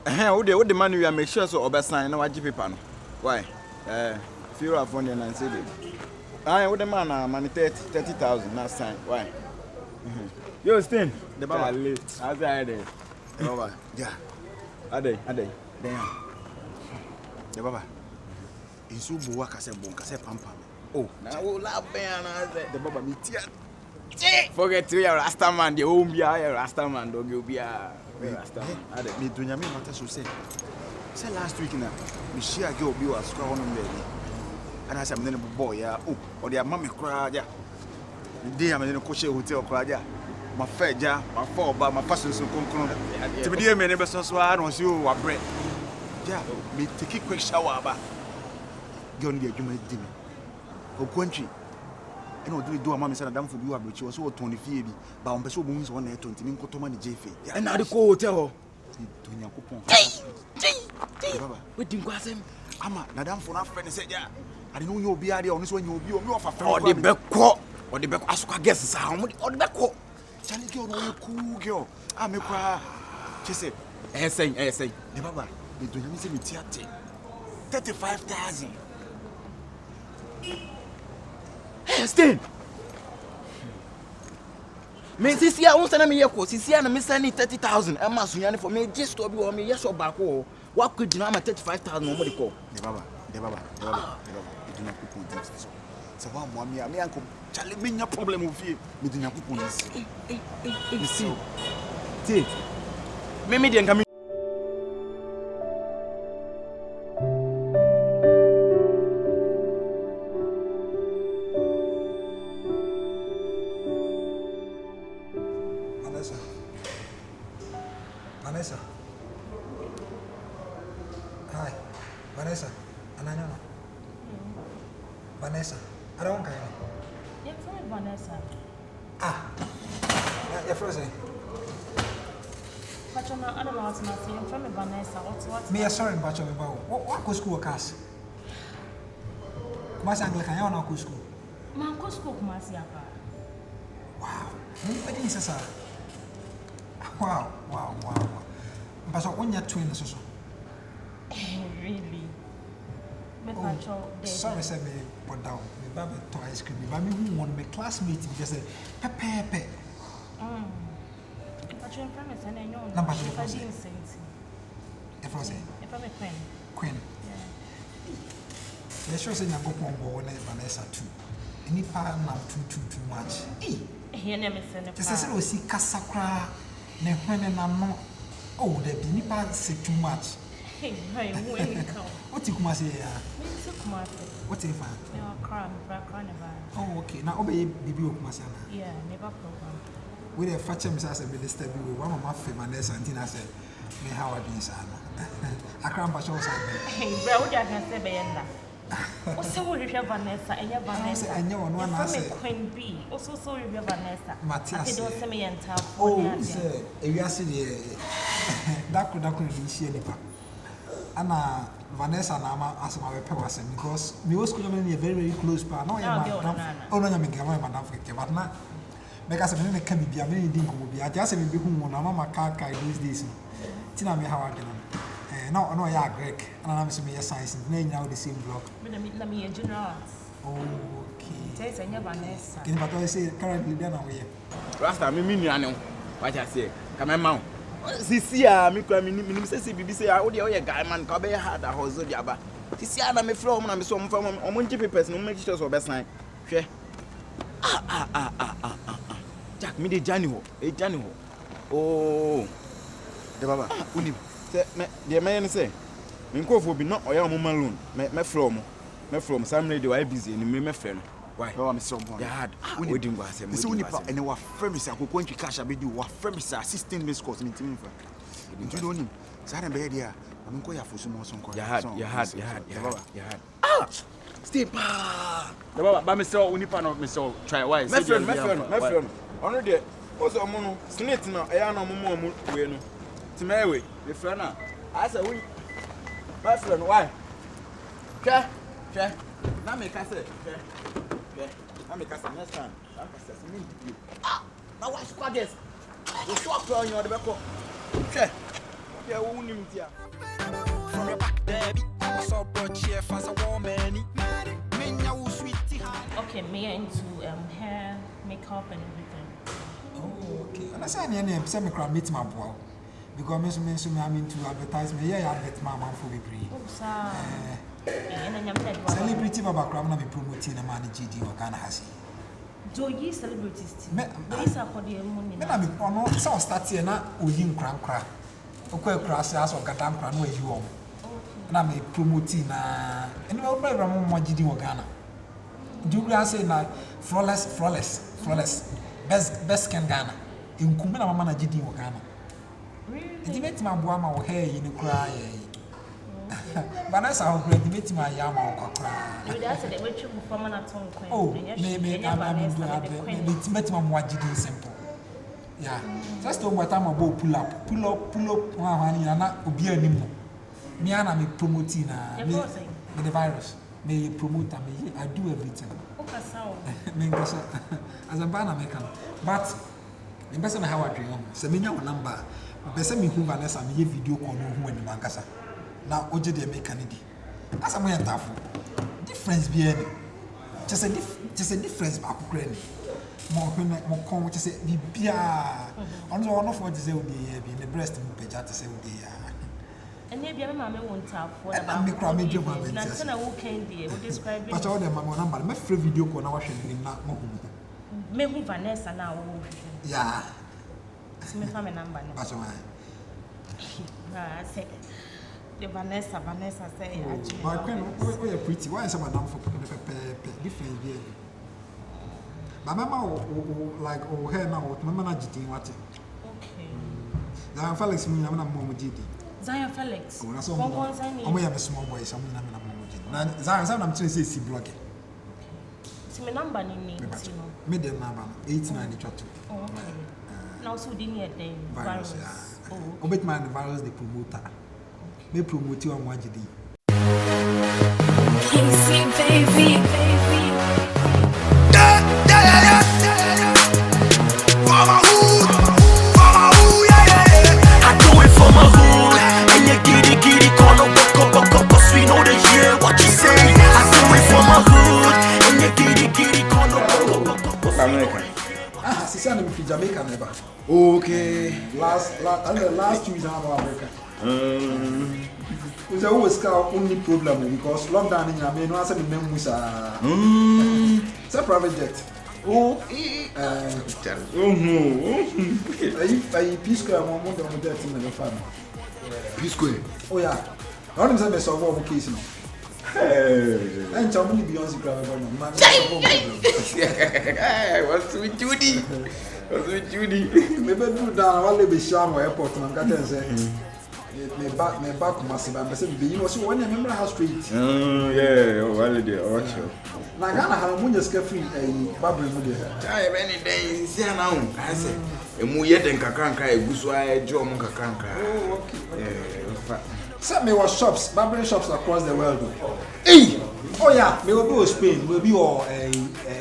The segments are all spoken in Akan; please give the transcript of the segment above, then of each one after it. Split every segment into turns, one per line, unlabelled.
What the man you make sure so over sign no waji paper no. Why? Fear of one and say it. What the man money 30,000 na sign. Why? Yo, Stin. The baba late. As I dey. The baba. Yeah. Ade. Damn. The baba. Insu buwa kase pampa. Oh, na wo la ben na the baba mi tia. Forget to your Rasta man, the home be a Rasta man, dog you be a Rasta. Ade. Me dunya me matter so say. Say last week na me share girl be was square on baby. And I said I'm the boy yeah. Oh, or the mama cry yeah. The day I'm in the coach hotel cry yeah. My fair ja, my fall ba, my fashion so concrete. To be there, me never saw so I don't see you a bread. Yeah, me take a quick shower ba. Go on the adwuma di me. Go country. E no do a mama say na dam for bi wa brechi so 20 fie bi. Ba on pese obun so 120 me nkoto ma ni jefe. E na de ko hotel. To Nyankopon. Baba, we din kwasem. Ama na dam for na friend say ja. I don't know you be ade on so nya obi o me ofa friend. O de beko. O de beko asuka guest sa. O de beko. Charlie girl, no cool girl. I make her. She said, say. The baba, they do me say me 35,000. Hey, Stin. Me sisi a won me yeko. Sisi a na me send 30,000. E ma sunyane for me just to be o me yes o back o. What could you know 35,000 no mo de call. The baba. You do not coupon this. So one more me uncle Charlie me no problem with you. Me do not coupon this. You see. Take. Me dey come
Vanessa. Hi. Vanessa. Ananya. Vanessa. I don't care.
You're from Vanessa.
You're frozen.
But you're not allowed to say you're from Vanessa. What's
Me, sorry, but you're about what school class? Mas Anglican, you're not school.
Man, school, Masiaka.
Wow. I didn't say so. Wow. But so when you're twins, so.
Really?
Sorry, say me put down. Me baby to ice cream. Me baby who want my classmate because say pepe.
But you're from Vanessa, and you're
not.
If I didn't say it.
If I say.
If I'm a
Queen.
Yeah.
Let's show say you go pon go na Vanessa too. Any part na too much.
Here name is send.
Just say we see kasakra na hwene na no. Oh, there be any part say too much.
Hey, when you come.
What you come say ya?
Me too come out.
What if I?
No, cry about.
Oh, okay. Now obey bibi okuma say na.
Yeah, never program.
We dey fetch him as a minister bi we one of my famous auntie na say me how I do say na. Akram ba show say.
Hey, bro, what you can say be na. Also we review Vanessa, and Vanessa.
And you one na say
Queen B. Also so review Vanessa.
Matthias.
I don't say me enter.
Oh, say e wi ase dey. That could be share nipa. Ana Vanessa na ama asema we pay was because me was school me very close pa no ya madam oh no nya me gama madam for but na because me me ka bibia me ndi nkomo bia just me be hu mo na mama ka these days tina me how again no ya Greek ana na me say me science na nya the same block
me general
okay
say nya Vanessa
kin but I say currently there na we
Rasta me nuane what I say come ma sisi a me kwa minim say bibi say wo de o guy man ka be hard a hozo dia ba sisi a na me frɛ o na me so mo fa mo nji papers no make sure so be sign hwɛ Jack me de jani ho oh de baba uni say me de me say me nkofo bi no oya mo loan me frɛ mo sam radio I busy ni me frɛ no why no I'm so born yeah we didn't go asem we didn't go and our friend say akoko ntwi cash abedi wa friend say assistant miss course ni timi fa nti do ni say na be dia am ko ya fosu mo so nko ya had stay pa the baba ba me say oni pa no me say try why say me friend ono de o so mo no snake na e ya na mo we no ti me we me friend na I say we my friend why okay na me ka say I'm a customer next time. I'm a customer. Now what's got this? You swap on your debate. Okay. Yeah, who knew it?
From your back there, I saw broad chef as a woman.
Okay, me into hair, makeup, and everything.
Oh, okay. And I say any name, say me can meet my boy. Because me I'm into advertisement. Yeah, I bet my man for be free.
Oh, sir.
Celebrity baba kram na be promoting na man GD or Ghana hasi.
Do you celebrities? Me is a for the money.
Me na me ono so start here na oyin kran. Okwa kra se aso gadam kran no ayi wo. Na me promoting na eno we bra mo GD or Ghana. Do you say na flawless. Best can Ghana. Inkume na mama na GD or Ghana. Really? It my boy ma hair in cry. Vanessa ho great meet my yama or cry.
You that's the way you perform na ton queen.
Oh, maybe I'm met my more GD simple. Yeah. Just over time about pull up. Honey, and not obi anymore. Me and me promoting me the virus. Me promote me. I do everything.
Okay, so.
Me as a ban American, but the person how I dream. So me your number. Person me who Vanessa me video call no who any mankasa. Now oje dey make Canada. As am tough. Difference be any. Just a difference back ukraine. Mo come just say bibia. Ono one of what say we dey be the breast mo page to say we dey.
And maybe I'm a won't have what
about me cry me dream am.
Na na wo can dey we describe it.
But all them my number. Me free video call na wa hwe ni na mo.
Me who Vanessa na wo.
Yeah.
Me fa me number na.
That's why.
Say the Vanessa say actually.
My queen, we are pretty. Why is my number for difference here? My mama like her now. My mama GD what?
Okay.
Zion Felix me na mama GD.
Zion Felix.
Oh, that's all. I'm a small boy. Some na mama GD. Zion I'm trying to say blog.
So my number ni
me dem number 8982.
Oh, okay. Now so di near them virus. Oh.
Obet man the virus the promoter. Me promote you on GD.
Kissing baby.
For my hood, yeah. I do it for my hood. And you giddy, call up, cause we know they hear what you say. I do it for my hood. And you giddy, call up,
American.
Sister I'm from Jamaica never.
Okay.
Last 2 years I'm America. We always got only problem because lockdown in Jamaica no answer the memories are. It's a private jet.
Oh.
I peace square one more than that in the family.
Peace square.
Oh yeah. I don't say so one case now. And Chamuli Beyonce grab
What's with Judy? What's with Judy?
Maybe do down while they sham airport and got and say me back massive and say you know so when you remember how street.
Yeah, well there watch you.
Na Ghana harmonia free babble mu there.
Try any day see now. I say emu ye den kakranka egusu a ejo mo kakranka.
Oh okay.
Yeah.
Some me was shops, barbering shops across the world. Hey! Oh yeah, me will be Spain, will be or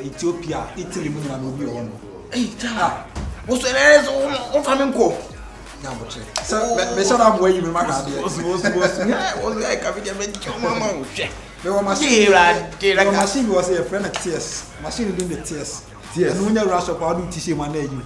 Ethiopia, Italy, and will be on.
Hey, ta. What's the rest of Flamenco?
Now, but so, me said I'm where you remember.
Was like a video of mama.
The machine was a friend of tears. Machine doing the tears. Yes. And when you rush up, I'll do tissue my name.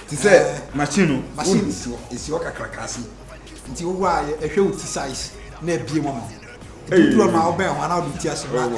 She said, machine
is your crackassi. Until why a show size, near be one. You are now bear one out of tears. Oh,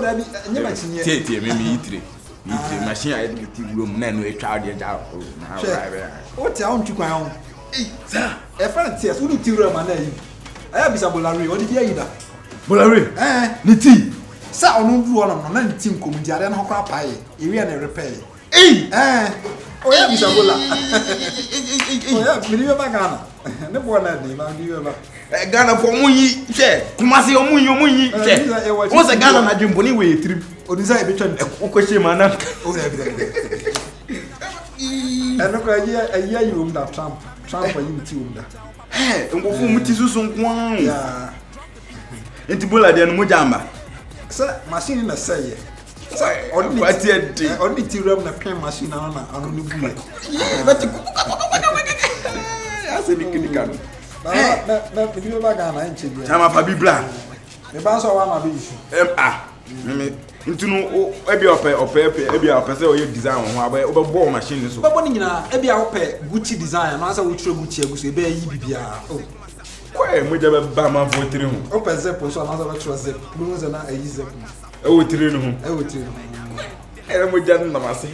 that is
Tate, maybe eat machine. I didn't room, then we tried it out.
What town to my own? Sir, a friend says, who did you run my name? I have some Bolari, what did you eat?
Bolari, Niti.
Sir, I don't do one of my team come to Ariana Hopper pie. You are repair. Oh, yeah, Miss Abola. Oh, yeah, believe about Ghana. No one at name, I'll give you
Ghana for Muni, Kumasi or Muni. What's a Ghana na Jumboni way trip?
Or desire between
question, man.
And look, a year you that Trump for you too.
Hey, and go for Mutizu. Yeah. Into Bulla de Mujamba.
Sir, machine in a say.
Only
tea room, the pen machine on the bullet.
say dikidika.
Na video bag na enche bia.
Chama fa bibla.
Me ban so wa ma be issue.
Me ntunu ebi ope ebi ope say oye design ho aba obebo machine so.
Babo ni nyina ebi a ope Gucci design na asa wo tro Gucci aguso ebe yi bibia. Oh.
Kwa mo je ba ma vo tiri ho.
Ope zep so na asa wo tro zep. No ze na ayi zep.
E wo tiri no ho.
E wo tiri.
Era mo je na mase.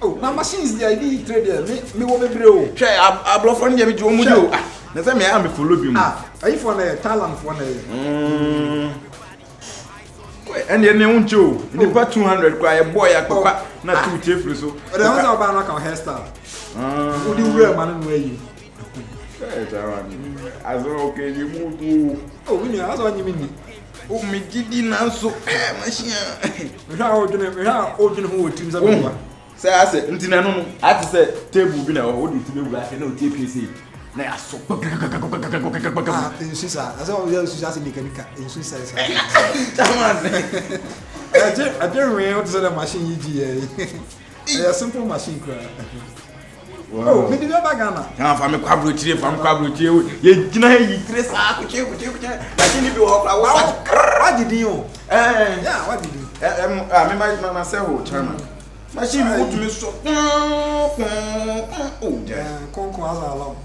Oh, na machines dey dey trade there. Me wo bebre o.
Hwe ablofo ne me je o mu je o. Na say me am follow bi mu.
Ayi for na talent for na.
And then you show the 200 cry a boy akpapa na two chefri so.
But the ones about na hairstyle. Who do wear man no way.
As okay you move.
Oh, we know as what you mean.
Oh me gidi na so machine.
We how odun who teams are.
Say I say ntina no I to say table bi na o di table la na o TPC. Na ya so.
In Susa, as all you Susa mechanical in Susa. I don't know what the machine you do. A simple machine cry. Oh, me did not bagana.
Now for me kwabrochire from kwabrochire ye gina yi tres akuche machine bi wo what
did you? Yeah, what did you?
Me myself chairman. Machine go to me so. Oh, yeah.
Konko as along.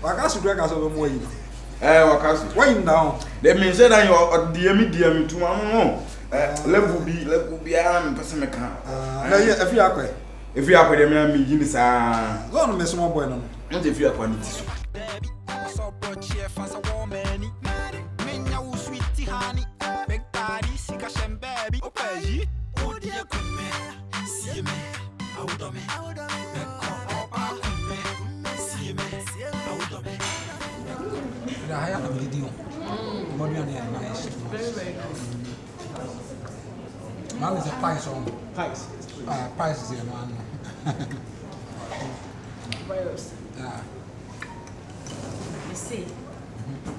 Wakasu drag as over more.
Wakasu.
Why him down?
Let me say that you are DM to one. Level be am person me can. If you are with them, me give sa.
Don't miss small boy no.
Not if you are quality so.
So brought here fast a woman. Menya wo sweetie honey. Big daddy sika shem baby. Opeji. Oh dear come. See me. I would do me.
The higher the video. Modern and nice.
Very
Man is a pies on.
Pies.
Pies is a man.
Virus.
You see,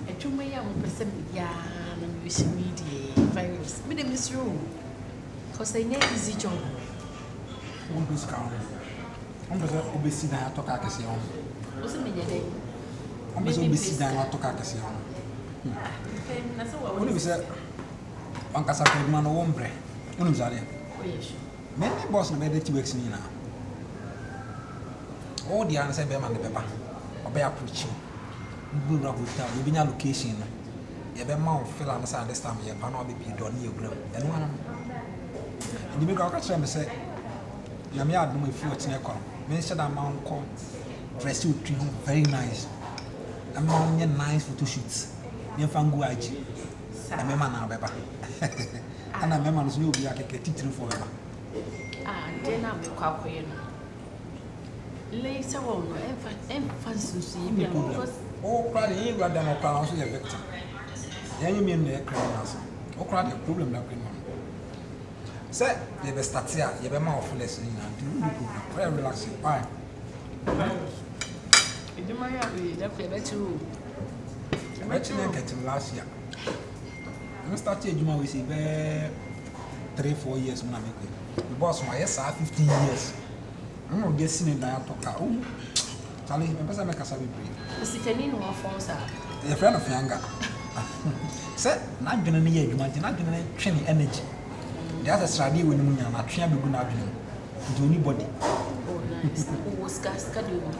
a 2 million percent yarn and use media virus. Me the miss room. Because I know easy job.
One piece count. I'm going to obey that talk at the
What's the minute?
I'm going to obey that talk at the What do we say? Uncle Sacred Man or Ombre. Many boss no better 2 weeks now. All the answer be man the paper. Obey preaching. We will we be location. You be man feel understand this time you cannot be done you bro. And one you make a catch me say na me ad no if you watching come. Me say that man come dress you very nice. I'm on your nice photo shoots. You fangu IG. I me man na beba. And I remember no be like a teacher forever.
Then I'm quite later on, emphasis because
oh, probably you got them up also a victim. Then you mean the criminals. Oh, crowd the problem that criminal. Say, you be start here, you be more of less very relaxing. Why?
you do my that play better.
I actually get him last year. I started Juma we say 3-4 years when I make it. The boss my yes 15 years. I'm not guessing in that talk. Oh, Charlie, my person make a sabi pray.
The city no phone sir.
A friend of younger. Say, not gonna need you, not gonna train energy. The other strategy when you are trained to go to anybody.
Oh, nice. Oh, schedule.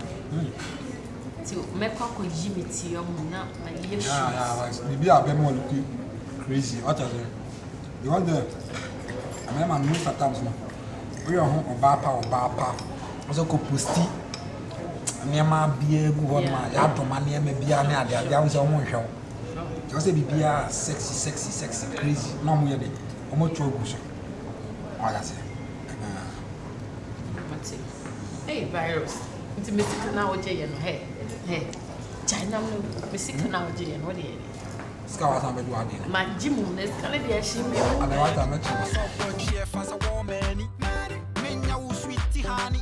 To make up with Jimmy T. Now, my year.
Yeah, maybe I'll be more looking crazy. What are they? You want the I remember most of the times now. We are home or bapa. Also, go posty. Near my beer, go on my yard to my near me beer near the other one show. Just a beer sexy, crazy. No more than almost two bush. All I say.
Hey, virus. It's a mistake now, Jay and hey. China, mistake now, Jay and what do you?
Scars on the guardian.
My Jim is going to be a shame.
And I want to mention.
So brought here fast a woman. Menya wo sweetie honey.